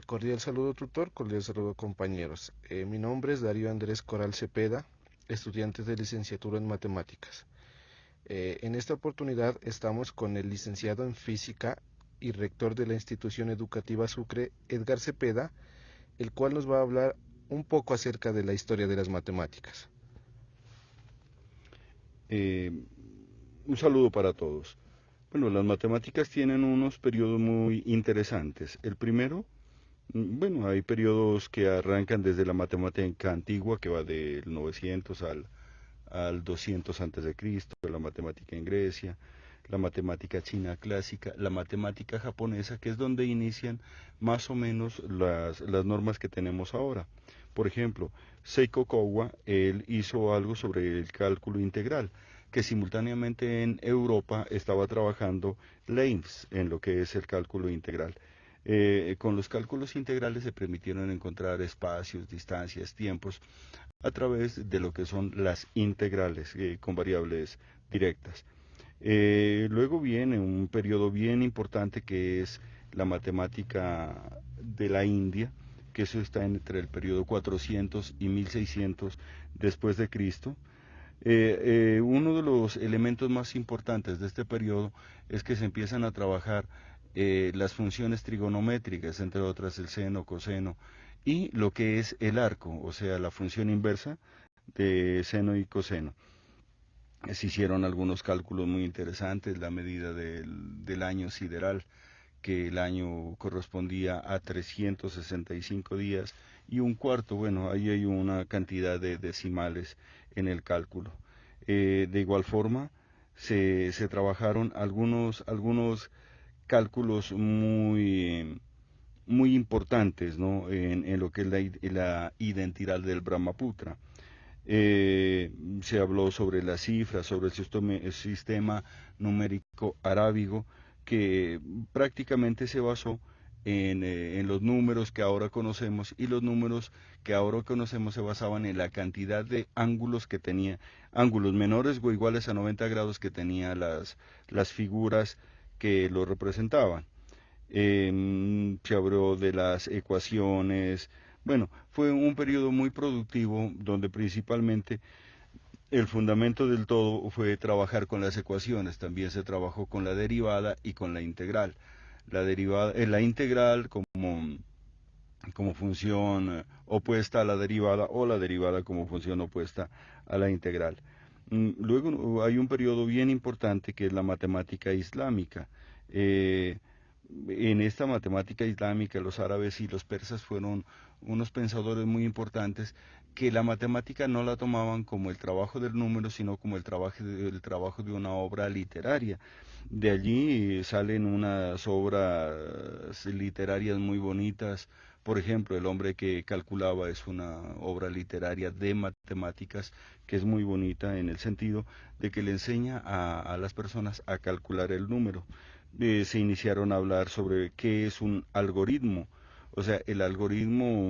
Cordial saludo tutor, cordial saludo compañeros. Mi nombre es Darío Andrés Coral Cepeda, estudiante de licenciatura en matemáticas. En esta oportunidad estamos con el licenciado en física y rector de la institución educativa Sucre, Edgar Cepeda, el cual nos va a hablar un poco acerca de la historia de las matemáticas. Eh, un saludo para todos. Bueno, las matemáticas tienen unos periodos muy interesantes. El primero, bueno, hay periodos que arrancan desde la matemática antigua, que va del 900 al 200 antes de Cristo, la matemática en Grecia, la matemática china clásica, la matemática japonesa, que es donde inician más o menos las normas que tenemos ahora. Por ejemplo, Seiko Kowa, él hizo algo sobre el cálculo integral, que simultáneamente en Europa estaba trabajando Leibniz en lo que es el cálculo integral. Con los cálculos integrales se permitieron encontrar espacios, distancias, tiempos a través de lo que son las integrales con variables directas. Luego viene un periodo bien importante que es la matemática de la India, que eso está entre el periodo 400 y 1600 después de Cristo. Uno de los elementos más importantes de este periodo es que se empiezan a trabajar las funciones trigonométricas, entre otras el seno, coseno, y lo que es el arco, o sea, la función inversa de seno y coseno. Se hicieron algunos cálculos muy interesantes, la medida del año sideral, que el año correspondía a 365 días y un cuarto, bueno, ahí hay una cantidad de decimales en el cálculo. De igual forma, se trabajaron algunos cálculos muy importantes, ¿no? En lo que es la identidad del Brahmaputra. Se habló sobre las cifras, sobre el sistema numérico arábigo, que prácticamente se basó en los números que ahora conocemos, y los números que ahora conocemos se basaban en la cantidad de ángulos que tenía, ángulos menores o iguales a 90 grados que tenía las figuras que lo representaban. Se habló de las ecuaciones. Bueno, fue un periodo muy productivo donde principalmente el fundamento del todo fue trabajar con las ecuaciones. También se trabajó con la derivada y con la integral. La integral como función opuesta a la derivada, o la derivada como función opuesta a la integral. Luego hay un periodo bien importante que es la matemática islámica. Eh, en esta matemática islámica los árabes y los persas fueron unos pensadores muy importantes, que la matemática no la tomaban como el trabajo del número, sino como el trabajo de una obra literaria. De allí salen unas obras literarias muy bonitas. Por ejemplo, El hombre que calculaba es una obra literaria de matemáticas que es muy bonita en el sentido de que le enseña a las personas a calcular el número. Se iniciaron a hablar sobre qué es un algoritmo, o sea, el algoritmo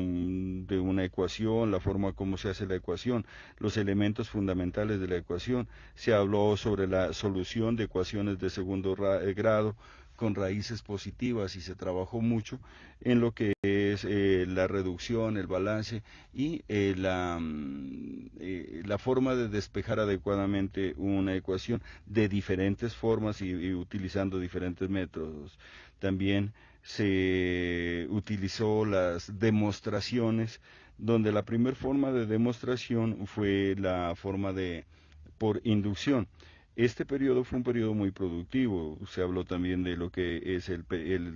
de una ecuación, la forma como se hace la ecuación, los elementos fundamentales de la ecuación. Se habló sobre la solución de ecuaciones de segundo grado con raíces positivas, y se trabajó mucho en lo que es la reducción, el balance y la forma de despejar adecuadamente una ecuación de diferentes formas y utilizando diferentes métodos. También se utilizó las demostraciones, donde la primera forma de demostración fue la forma de por inducción. Este periodo fue un periodo muy productivo. Se habló también de lo que es el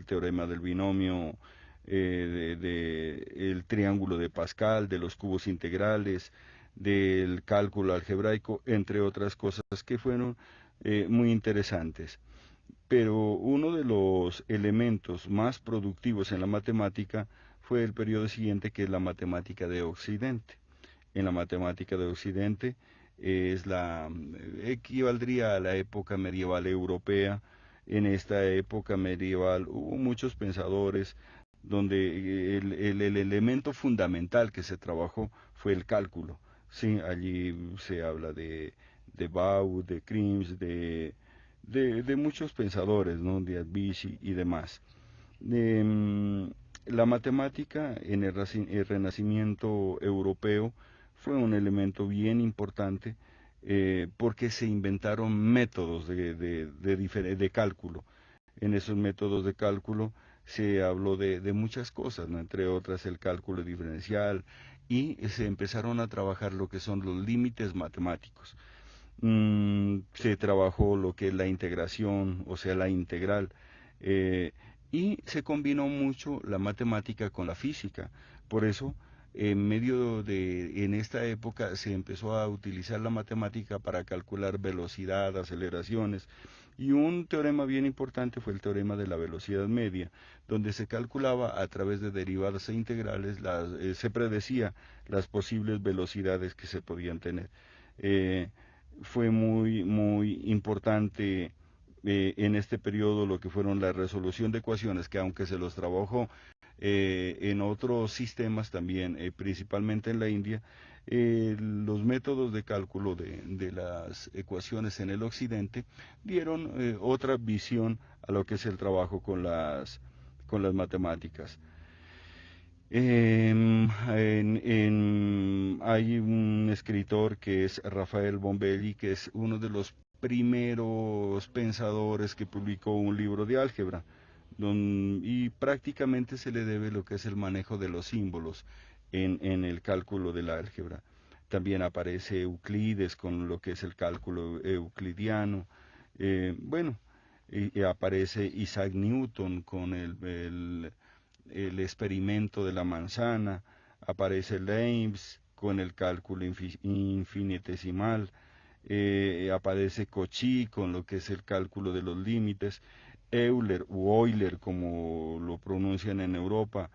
teorema del binomio, el triángulo de Pascal, de los cubos integrales, del cálculo algebraico, entre otras cosas que fueron muy interesantes. Pero uno de los elementos más productivos en la matemática fue el periodo siguiente, que es la matemática de Occidente. En la matemática de Occidente equivaldría a la época medieval europea. En esta época medieval hubo muchos pensadores donde el elemento fundamental que se trabajó fue el cálculo. Sí, allí se habla de Bau, de Krims, de muchos pensadores, ¿no? De Advici y demás. La matemática en el Renacimiento europeo fue un elemento bien importante porque se inventaron métodos de cálculo. En esos métodos de cálculo se habló de muchas cosas, ¿no? Entre otras el cálculo diferencial, y se empezaron a trabajar lo que son los límites matemáticos. Se trabajó lo que es la integración, o sea, la integral, eh, y se combinó mucho la matemática con la física. Por eso, en esta época se empezó a utilizar la matemática para calcular velocidad, aceleraciones, y un teorema bien importante fue el teorema de la velocidad media, donde se calculaba a través de derivadas e integrales, se predecía las posibles velocidades que se podían tener. Eh, Fue muy importante en este periodo lo que fueron la resolución de ecuaciones, que aunque se los trabajó en otros sistemas también, principalmente en la India, los métodos de cálculo de las ecuaciones en el occidente dieron otra visión a lo que es el trabajo con las matemáticas. Hay un escritor que es Rafael Bombelli, que es uno de los primeros pensadores que publicó un libro de álgebra, y prácticamente se le debe lo que es el manejo de los símbolos en el cálculo del álgebra. También aparece Euclides con lo que es el cálculo euclidiano. Bueno, y aparece Isaac Newton con el experimento de la manzana, aparece Leibniz con el cálculo infinitesimal, aparece Cauchy con lo que es el cálculo de los límites, Euler u Euler como lo pronuncian en Europa,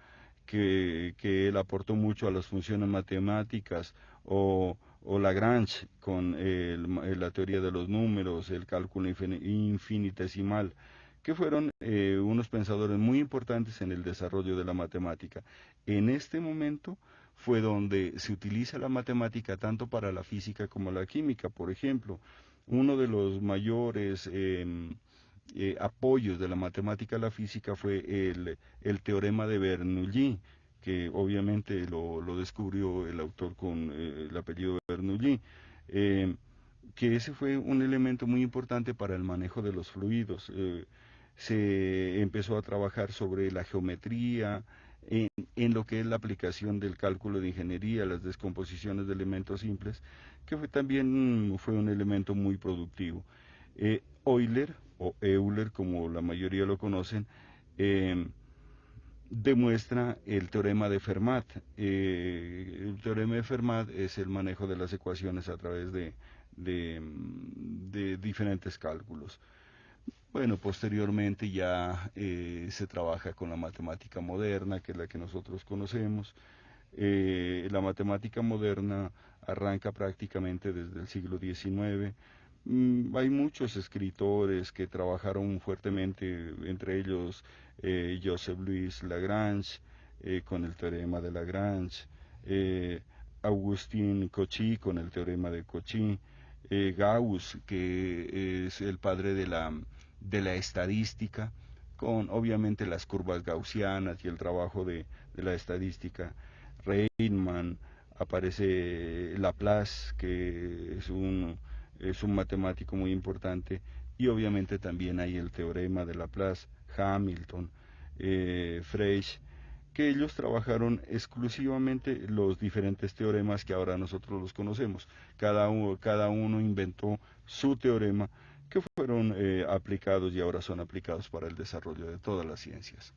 que él aportó mucho a las funciones matemáticas, o Lagrange con la teoría de los números, el cálculo infinitesimal, que fueron unos pensadores muy importantes en el desarrollo de la matemática. En este momento fue donde se utiliza la matemática tanto para la física como la química. Por ejemplo, uno de los mayores apoyos de la matemática a la física fue el teorema de Bernoulli, que obviamente lo descubrió el autor con el apellido Bernoulli. Eh, que ese fue un elemento muy importante para el manejo de los fluidos. Se empezó a trabajar sobre la geometría, en lo que es la aplicación del cálculo de ingeniería, las descomposiciones de elementos simples, que también fue un elemento muy productivo. Euler, o Euler, como la mayoría lo conocen, eh, demuestra el teorema de Fermat. El teorema de Fermat es el manejo de las ecuaciones a través de diferentes cálculos. Bueno, posteriormente ya se trabaja con la matemática moderna, que es la que nosotros conocemos. La matemática moderna arranca prácticamente desde el siglo XIX. Hay muchos escritores que trabajaron fuertemente, entre ellos Joseph Louis Lagrange, con el teorema de Lagrange, eh, Agustín Cauchy con el teorema de Cauchy, Gauss, que es el padre de la estadística, con obviamente las curvas gaussianas y el trabajo de la estadística. Riemann, aparece Laplace, que es un matemático muy importante, y obviamente también hay el teorema de Laplace, Hamilton, Frege, que ellos trabajaron exclusivamente los diferentes teoremas que ahora nosotros los conocemos. Cada uno inventó su teorema, que fueron aplicados y ahora son aplicados para el desarrollo de todas las ciencias.